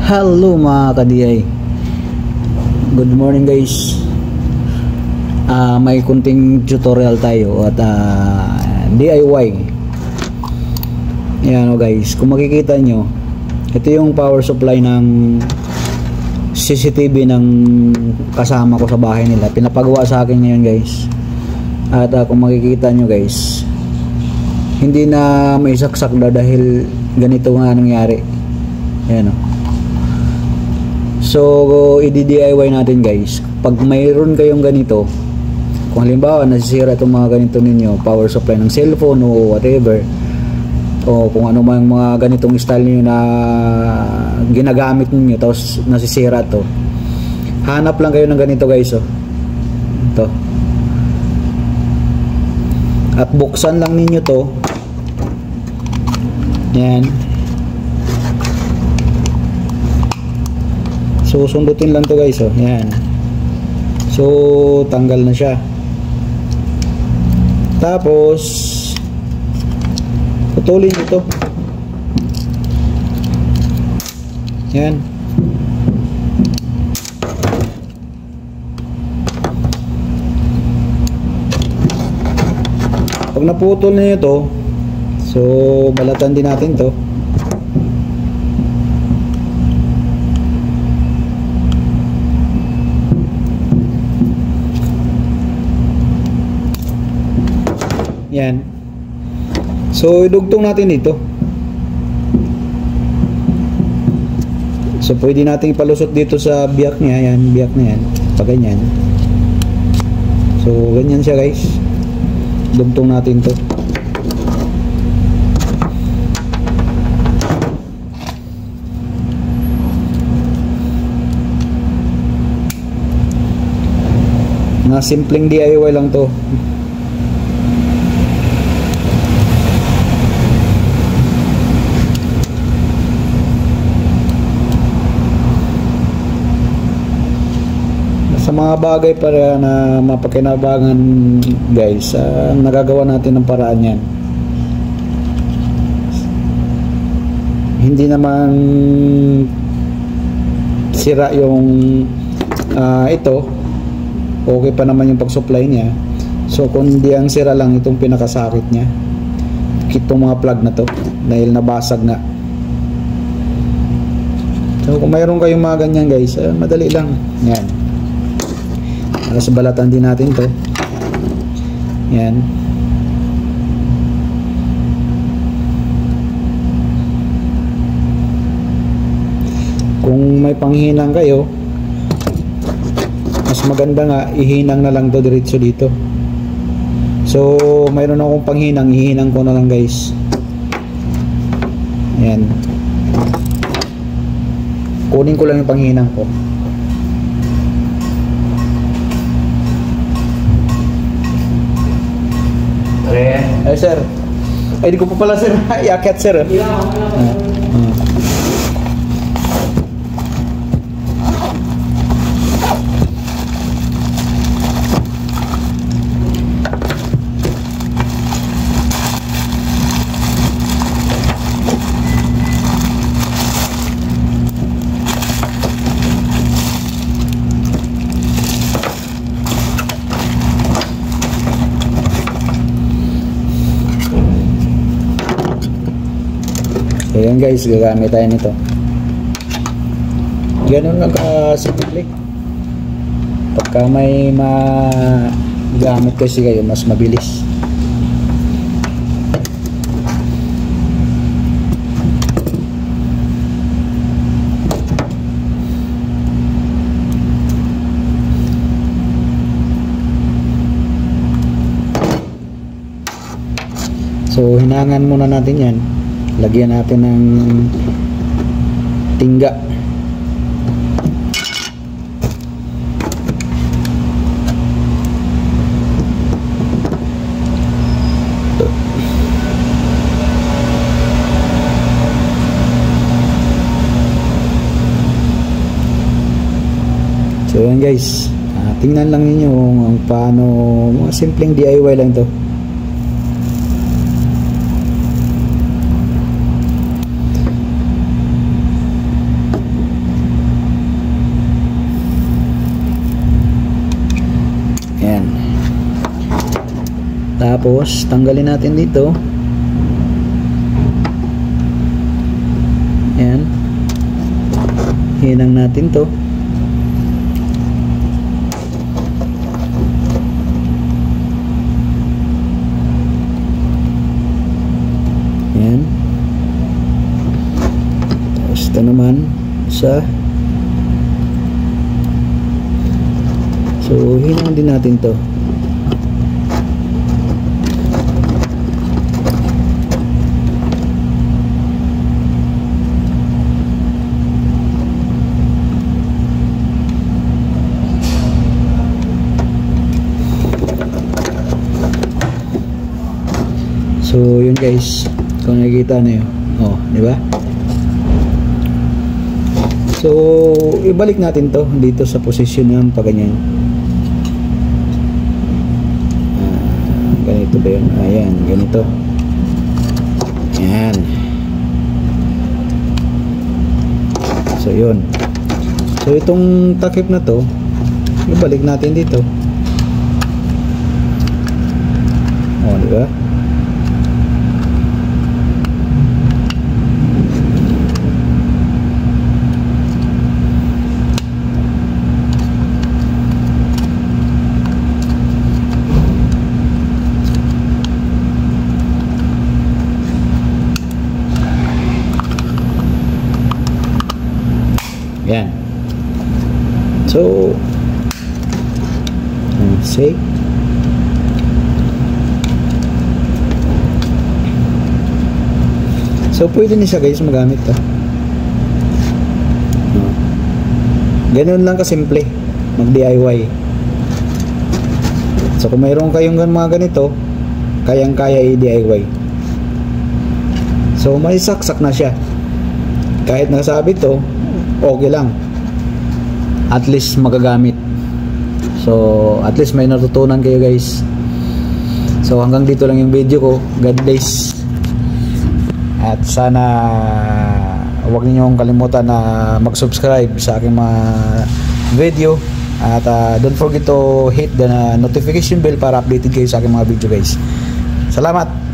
Hello mga ka-DI, good morning guys. May kunting tutorial tayo at DIY. Yan guys, kung makikita nyo, ito yung power supply ng CCTV ng kasama ko sa bahay nila. Pinapagawa sa akin ngayon guys. At kung makikita nyo guys, hindi na may saksak dahil ganito nga nangyari. Yan o. So, i-DIY natin guys. Pag mayroon kayong ganito, kung halimbawa nasisira itong mga ganito ninyo, power supply ng cellphone o whatever, o kung ano man mga ganitong style niyo na ginagamit niyo tapos nasisira to, hanap lang kayo ng ganito guys. Ito. At buksan lang ninyo to. Yan. So sundutin lang to guys, yan. So tanggal na siya. Tapos putulin ito. Yan. Pag naputol niyo ito, so balatan din natin to. Yan. So idugtong natin dito. So pwede natin ipalusot dito sa biyak niya. Yan, biyak na yan. Pag ganyan. So ganyan siya guys. Dugtong natin to. Na simpleng DIY lang to. Sa mga bagay para na mapakinabangan guys, nagagawa natin ng paraan yan. Hindi naman sira yung ito, okay pa naman yung pag-supply niya. So kundi ang sira lang itong pinakasakit niya, itong mga plug na to dahil nabasag na. So kung mayroon kayong mga ganyan guys, madali lang yan. Tapos balatan din natin to. Yan. Kung may panghinang kayo, mas maganda nga ihinang na lang to diretso dito. So mayroon akong panghinang, ihinang ko na lang guys. Yan. Kunin ko lang yung panghinang ko. Ay sir, ay di ko pa pala sir iakyat sir. Ayan guys, gagamit tayo nito. Ganun lang kasimple. Pagka may magamit kasi kayo, mas mabilis. So hinangan muna natin yan. Lagyan natin ng tingga. So yan guys, tingnan lang ninyo kung paano, mga simpleng DIY lang to. Tapos tanggalin natin dito. Yan. Hinang natin to. Yan. Tapos ito naman sa, so hinang din natin to. So yun guys, kung nakikita na yun, oh, di ba? So ibalik natin to dito sa position yan, pa ganyan. Ganito ba yun? Ayan, ganito. Ayan. So yun. So itong takip na to, ibalik natin dito. Oh, di ba? Yan. So save. So pwede niya guys magamit to. Ganun lang kasimple mag DIY. So kung mayroon kayong mga ganito, kayang-kaya i-DIY. So may saksak na siya. Kahit nakasabit to, okay lang, at least magagamit. So at least may natutunan kayo guys. So hanggang dito lang yung video ko. God bless, at sana huwag ninyong kalimutan na mag-subscribe sa aking mga video, at don't forget to hit the notification bell para updated kayo sa aking mga video guys. Salamat.